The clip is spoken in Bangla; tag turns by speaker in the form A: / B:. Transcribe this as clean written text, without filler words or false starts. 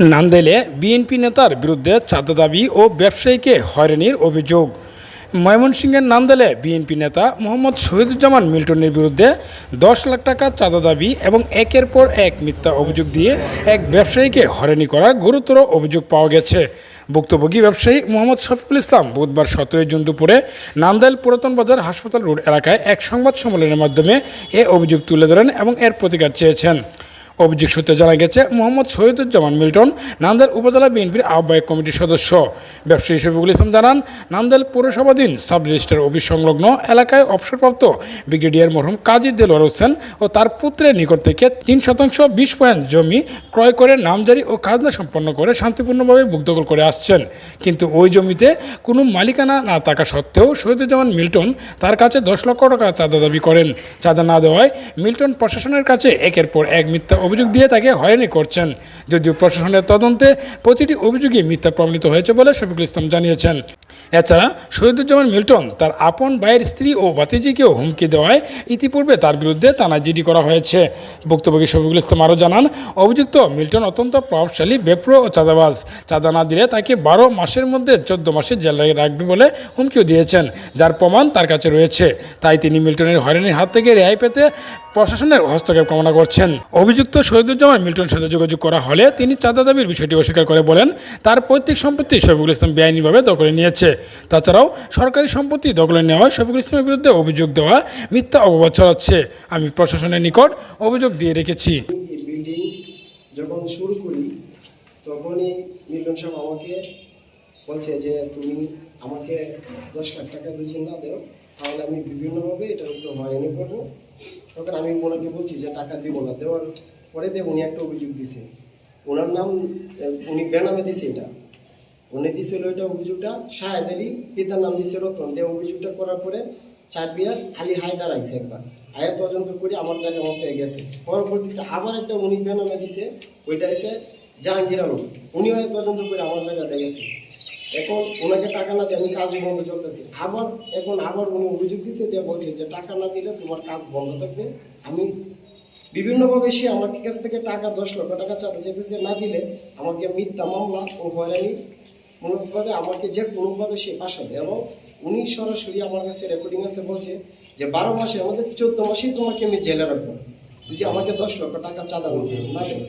A: নান্দেলে বিএনপি নেতার বিরুদ্ধে চাঁদা দাবি ও ব্যবসায়ীকে হয়রানির অভিযোগ। ময়মনসিংহের নান্দেলে বিএনপি নেতা মোহাম্মদ শহীদুজ্জামান মিল্টনের বিরুদ্ধে 10 লাখ টাকা চাঁদা দাবি এবং একের পর এক মিথ্যা অভিযোগ দিয়ে এক ব্যবসায়ীকে হয়রানি করার গুরুতর অভিযোগ পাওয়া গেছে। ভুক্তভোগী ব্যবসায়ী মোহাম্মদ শফিকুল ইসলাম বুধবার 17 জুন দুপুরে নান্দেল পুরাতন বাজার হাসপাতাল রোড এলাকায় এক সংবাদ সম্মেলনের মাধ্যমে এ অভিযোগ তুলে ধরেন এবং এর প্রতিকার চেয়েছেন। অভিযোগ সূত্রে জানা গেছে, মোহাম্মদ শহীদুজ্জামান মিল্টন নান্দেল উপজেলা বিএনপির আহ্বায়ক কমিটির সদস্য। ব্যবসায়ী শফিকুল ইসলাম জানান, নান্দেল পৌরসভাধীন সাব রেজিস্ট্রার অফিস সংলগ্ন এলাকায় অবসরপ্রাপ্ত ব্রিগেডিয়ার মরহুম কাজী দেলোয়ার হোসেন ও তার পুত্রের নিকট থেকে 3% 20 পয়েন্ট জমি ক্রয় করে নামজারি ও খাজনা সম্পন্ন করে শান্তিপূর্ণভাবে ভুক্তকল করে আসছেন। কিন্তু ওই জমিতে কোনো মালিকানা না থাকা সত্ত্বেও শহীদুজ্জামান মিল্টন তার কাছে 10 লক্ষ টাকা চাঁদা দাবি করেন। চাঁদা না দেওয়ায় মিল্টন প্রশাসনের কাছে একের পর এক মিথ্যা অভিযোগ দিয়ে তাকে হয়রানি করছেন। যদিও প্রশাসনের তদন্তে প্রতিটি অভিযোগই মিথ্যা প্রমাণিত হয়েছে বলে শফিকুল ইসলাম জানিয়েছেন। এছাড়া শহীদুজ্জামান মিল্টন তার আপন ভাইয়ের স্ত্রী ও ভাতিজিকেও হুমকি দেওয়ায় ইতিপূর্বে তার বিরুদ্ধে থানায় জিডি করা হয়েছে। ভুক্তভোগী শফিকুল ইসলাম আরও জানান, অভিযুক্ত মিল্টন অত্যন্ত প্রভাবশালী বেপ্রো ও চাঁদাবাজ। চাঁদা না দিলে তাকে 12 মাসের মধ্যে 14 মাসে জেলে রাখবে বলে হুমকিও দিয়েছেন, যার প্রমাণ তার কাছে রয়েছে। তাই তিনি মিল্টনের হয়রানির হাত থেকে রেহাই পেতে প্রশাসনের হস্তক্ষেপ কামনা করছেন। অভিযুক্ত শহীদুজ্জামান মিল্টনের সাথে যোগাযোগ করা হলে তিনি চাঁদা দাবির বিষয়টি অস্বীকার করে বলেন, তার পৈতৃক সম্পত্তি শফিকুল ইসলাম বেআইনিভাবে দখলে নিয়েছে। তাছাড়াও সরকারি সম্পত্তি দখলে নেওয়ায় শফিকুল ইসলামের বিরুদ্ধে অভিযোগ দেওয়া মিথ্যা অপবাদ ছড়াচ্ছে। আমি প্রশাসনের নিকট অভিযোগ দিয়ে রেখেছি।
B: বিল্ডিং যখন শুরু করি তখনই মিল্টন সাহেব আমাকে বলছে যে তুমি আমাকে 10 লাখ টাকা বেশি না দেও, তাহলে আমি বিভিন্নভাবে এটার উপরে হয়রানি করবো। তখন আমি ওনাকে বলছি যে টাকা দিব না। দেওয়ার পরে উনি একটা অভিযোগ দিছে, ওনার নাম উনি বেনামে দিছে। এটা উনি দিছিল, এটা অভিযোগটা শাহেদ আলী, পিতার নাম দিছে রতন। দিয়ে অভিযোগটা করার পরে চারবিয়ার আলী হায়দার আইসে একবার আয়া তদন্ত করে আমার জায়গা মতো গেছে। পরবর্তীতে আবার একটা উনি বেনামে দিছে, ওইটা এসে জাহাঙ্গীর আলম, উনিও তদন্ত করে আমার জায়গাতে গেছে। এখন ওনাকে টাকা না দিয়ে আমি কাজ বন্ধ চলতেছি। আবার উনি অভিযোগ দিচ্ছে, দিয়ে বলছে যে টাকা না দিলে তোমার কাজ বন্ধ থাকবে। আমি বিভিন্নভাবে সে আমার কাছ থেকে টাকা 10 লক্ষ টাকা চাঁদা চেয়েছে, না দিলে আমাকে মিথ্যা মামলা ও হয়রানি মূলকভাবে আমাকে যে কোনোভাবে সে ফাঁসাবে। এবং উনি সরাসরি আমার কাছে রেকর্ডিং আছে, বলছে যে 12 মাসের মধ্যে 14 মাসেই তোমাকে আমি জেলে রাখবো, যদি আমাকে 10 লক্ষ টাকা চাঁদা না দেয়।